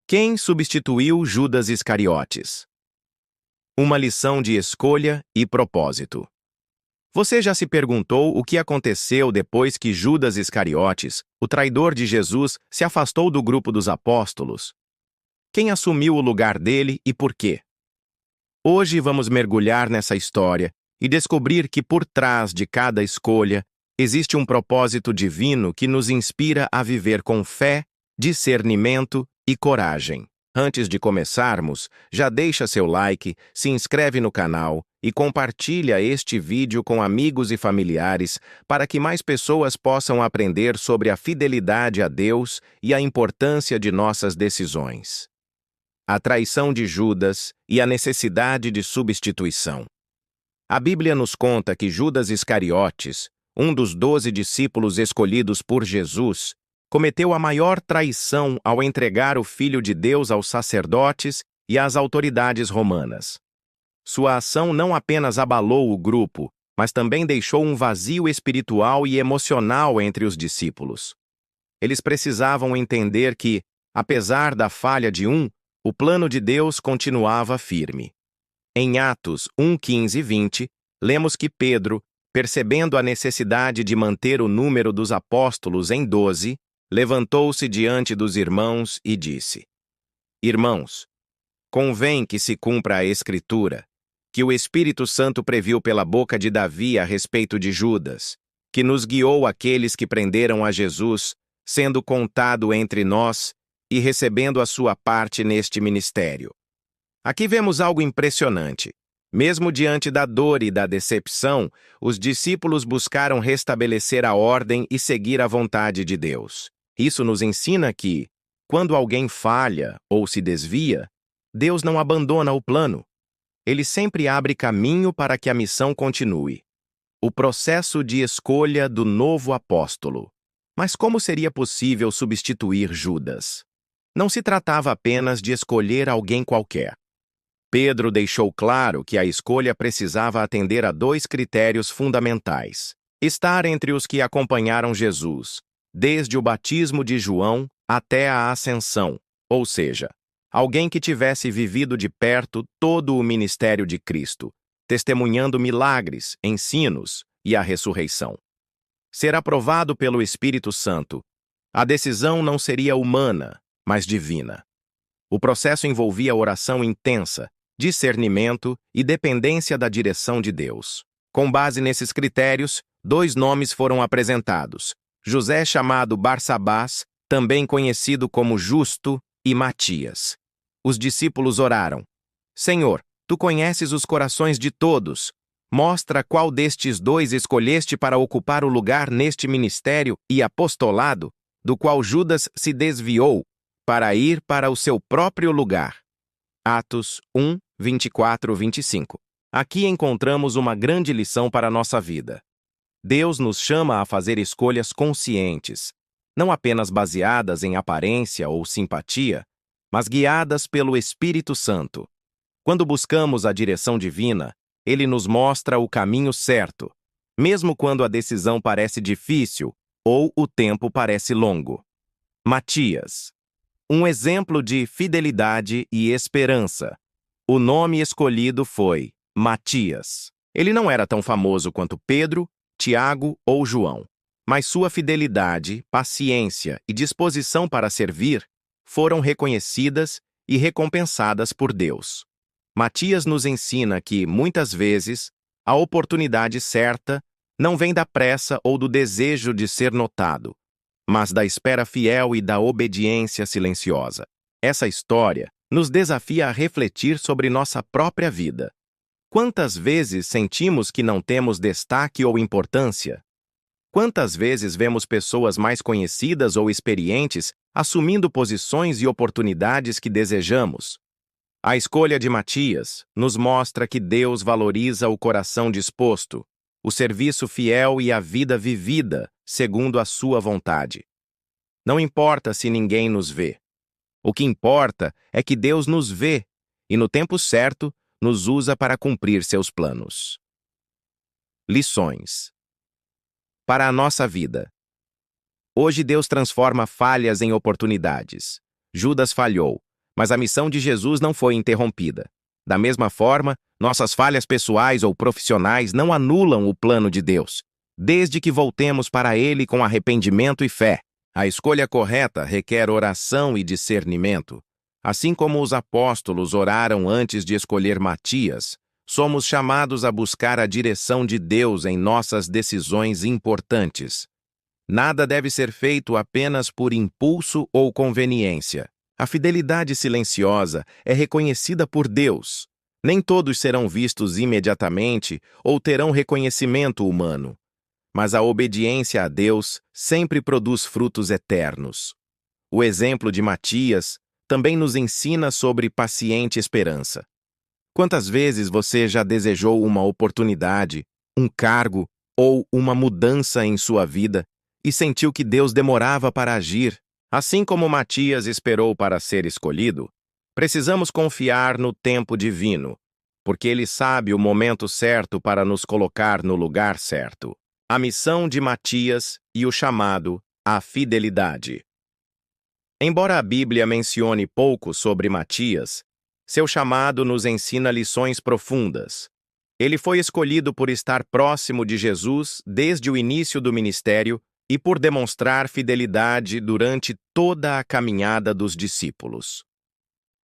Quem substituiu Judas Iscariotes? Uma lição de escolha e propósito. Você já se perguntou o que aconteceu depois que Judas Iscariotes, o traidor de Jesus, se afastou do grupo dos apóstolos? Quem assumiu o lugar dele e por quê? Hoje vamos mergulhar nessa história e descobrir que por trás de cada escolha existe um propósito divino que nos inspira a viver com fé, discernimento e coragem. Antes de começarmos, já deixa seu like, se inscreve no canal e compartilha este vídeo com amigos e familiares para que mais pessoas possam aprender sobre a fidelidade a Deus e a importância de nossas decisões. A traição de Judas e a necessidade de substituição. A Bíblia nos conta que Judas Iscariotes, um dos 12 discípulos escolhidos por Jesus, cometeu a maior traição ao entregar o Filho de Deus aos sacerdotes e às autoridades romanas. Sua ação não apenas abalou o grupo, mas também deixou um vazio espiritual e emocional entre os discípulos. Eles precisavam entender que, apesar da falha de um, o plano de Deus continuava firme. Em Atos 1, 15 e 20, lemos que Pedro, percebendo a necessidade de manter o número dos apóstolos em 12, levantou-se diante dos irmãos e disse: Irmãos, convém que se cumpra a Escritura, que o Espírito Santo previu pela boca de Davi a respeito de Judas, que nos guiou aqueles que prenderam a Jesus, sendo contado entre nós e recebendo a sua parte neste ministério. Aqui vemos algo impressionante. Mesmo diante da dor e da decepção, os discípulos buscaram restabelecer a ordem e seguir a vontade de Deus. Isso nos ensina que, quando alguém falha ou se desvia, Deus não abandona o plano. Ele sempre abre caminho para que a missão continue. O processo de escolha do novo apóstolo. Mas como seria possível substituir Judas? Não se tratava apenas de escolher alguém qualquer. Pedro deixou claro que a escolha precisava atender a 2 critérios fundamentais: estar entre os que acompanharam Jesus, desde o batismo de João até a ascensão, ou seja, alguém que tivesse vivido de perto todo o ministério de Cristo, testemunhando milagres, ensinos e a ressurreição. Ser aprovado pelo Espírito Santo. A decisão não seria humana, mas divina. O processo envolvia oração intensa, discernimento e dependência da direção de Deus. Com base nesses critérios, 2 nomes foram apresentados: José, chamado Barsabás, também conhecido como Justo, e Matias. Os discípulos oraram: Senhor, tu conheces os corações de todos. Mostra qual destes 2 escolheste para ocupar o lugar neste ministério e apostolado, do qual Judas se desviou, para ir para o seu próprio lugar. Atos 1, 24, 25. Aqui encontramos uma grande lição para a nossa vida. Deus nos chama a fazer escolhas conscientes, não apenas baseadas em aparência ou simpatia, mas guiadas pelo Espírito Santo. Quando buscamos a direção divina, Ele nos mostra o caminho certo, mesmo quando a decisão parece difícil ou o tempo parece longo. Matias. Um exemplo de fidelidade e esperança. O nome escolhido foi Matias. Ele não era tão famoso quanto Pedro, Tiago ou João, mas sua fidelidade, paciência e disposição para servir foram reconhecidas e recompensadas por Deus. Matias nos ensina que, muitas vezes, a oportunidade certa não vem da pressa ou do desejo de ser notado, mas da espera fiel e da obediência silenciosa. Essa história nos desafia a refletir sobre nossa própria vida. Quantas vezes sentimos que não temos destaque ou importância? Quantas vezes vemos pessoas mais conhecidas ou experientes assumindo posições e oportunidades que desejamos? A escolha de Matias nos mostra que Deus valoriza o coração disposto, o serviço fiel e a vida vivida segundo a sua vontade. Não importa se ninguém nos vê. O que importa é que Deus nos vê e, no tempo certo, nos usa para cumprir seus planos. Lições. Para a nossa vida. Hoje Deus transforma falhas em oportunidades. Judas falhou, Mas a missão de Jesus não foi interrompida. Da mesma forma, nossas falhas pessoais ou profissionais não anulam o plano de Deus, desde que voltemos para Ele com arrependimento e fé. A escolha correta requer oração e discernimento. Assim como os apóstolos oraram antes de escolher Matias, somos chamados a buscar a direção de Deus em nossas decisões importantes. Nada deve ser feito apenas por impulso ou conveniência. A fidelidade silenciosa é reconhecida por Deus. Nem todos serão vistos imediatamente ou terão reconhecimento humano. Mas a obediência a Deus sempre produz frutos eternos. O exemplo de Matias também nos ensina sobre paciente esperança. Quantas vezes você já desejou uma oportunidade, um cargo ou uma mudança em sua vida e sentiu que Deus demorava para agir? Assim como Matias esperou para ser escolhido, precisamos confiar no tempo divino, porque Ele sabe o momento certo para nos colocar no lugar certo. A missão de Matias e o chamado à fidelidade. Embora a Bíblia mencione pouco sobre Matias, seu chamado nos ensina lições profundas. Ele foi escolhido por estar próximo de Jesus desde o início do ministério e por demonstrar fidelidade durante toda a caminhada dos discípulos.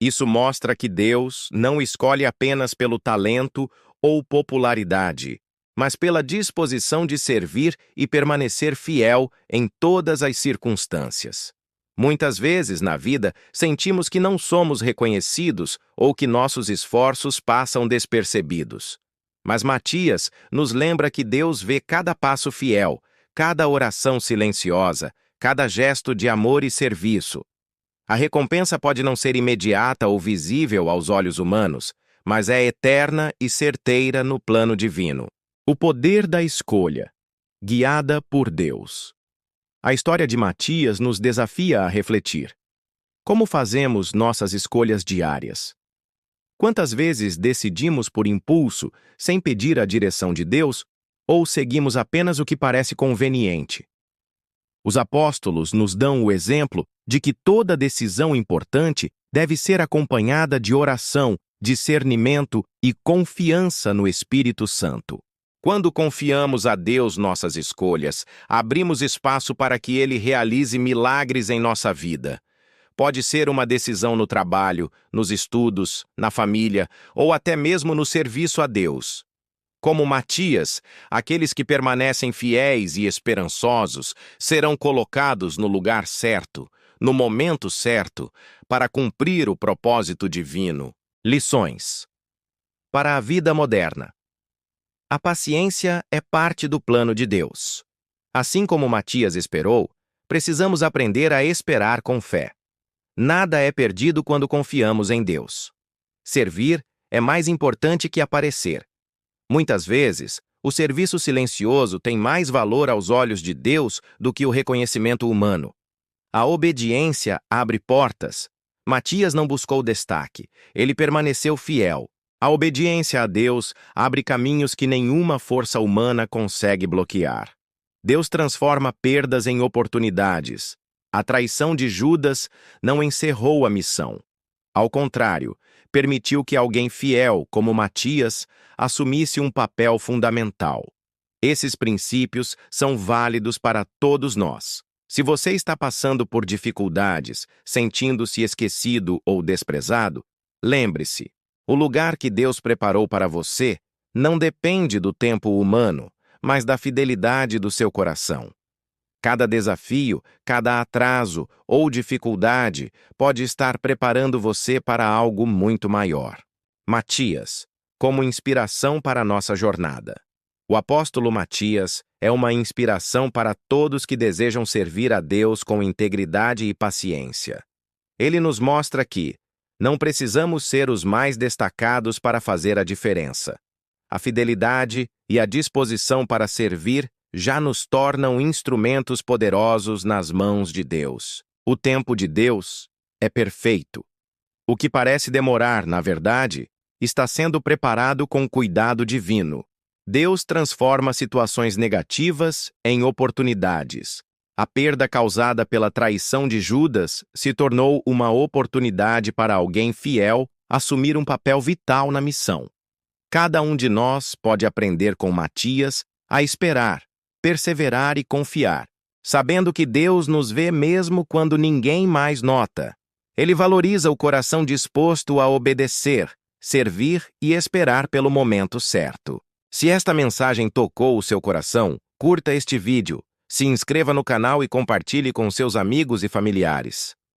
Isso mostra que Deus não escolhe apenas pelo talento ou popularidade, mas pela disposição de servir e permanecer fiel em todas as circunstâncias. Muitas vezes, na vida, sentimos que não somos reconhecidos ou que nossos esforços passam despercebidos. Mas Matias nos lembra que Deus vê cada passo fiel, cada oração silenciosa, cada gesto de amor e serviço. A recompensa pode não ser imediata ou visível aos olhos humanos, mas é eterna e certeira no plano divino. O poder da escolha, guiada por Deus. A história de Matias nos desafia a refletir. Como fazemos nossas escolhas diárias? Quantas vezes decidimos por impulso, sem pedir a direção de Deus, ou seguimos apenas o que parece conveniente? Os apóstolos nos dão o exemplo de que toda decisão importante deve ser acompanhada de oração, discernimento e confiança no Espírito Santo. Quando confiamos a Deus nossas escolhas, abrimos espaço para que Ele realize milagres em nossa vida. Pode ser uma decisão no trabalho, nos estudos, na família ou até mesmo no serviço a Deus. Como Matias, aqueles que permanecem fiéis e esperançosos serão colocados no lugar certo, no momento certo, para cumprir o propósito divino. Lições para a vida moderna. A paciência é parte do plano de Deus. Assim como Matias esperou, precisamos aprender a esperar com fé. Nada é perdido quando confiamos em Deus. Servir é mais importante que aparecer. Muitas vezes, o serviço silencioso tem mais valor aos olhos de Deus do que o reconhecimento humano. A obediência abre portas. Matias não buscou destaque, ele permaneceu fiel. A obediência a Deus abre caminhos que nenhuma força humana consegue bloquear. Deus transforma perdas em oportunidades. A traição de Judas não encerrou a missão. Ao contrário, permitiu que alguém fiel, como Matias, assumisse um papel fundamental. Esses princípios são válidos para todos nós. Se você está passando por dificuldades, sentindo-se esquecido ou desprezado, lembre-se, o lugar que Deus preparou para você não depende do tempo humano, mas da fidelidade do seu coração. Cada desafio, cada atraso ou dificuldade pode estar preparando você para algo muito maior. Matias, como inspiração para a nossa jornada. O apóstolo Matias é uma inspiração para todos que desejam servir a Deus com integridade e paciência. Ele nos mostra que não precisamos ser os mais destacados para fazer a diferença. A fidelidade e a disposição para servir já nos tornam instrumentos poderosos nas mãos de Deus. O tempo de Deus é perfeito. O que parece demorar, na verdade, está sendo preparado com cuidado divino. Deus transforma situações negativas em oportunidades. A perda causada pela traição de Judas se tornou uma oportunidade para alguém fiel assumir um papel vital na missão. Cada um de nós pode aprender com Matias a esperar, perseverar e confiar, sabendo que Deus nos vê mesmo quando ninguém mais nota. Ele valoriza o coração disposto a obedecer, servir e esperar pelo momento certo. Se esta mensagem tocou o seu coração, curta este vídeo, se inscreva no canal e compartilhe com seus amigos e familiares.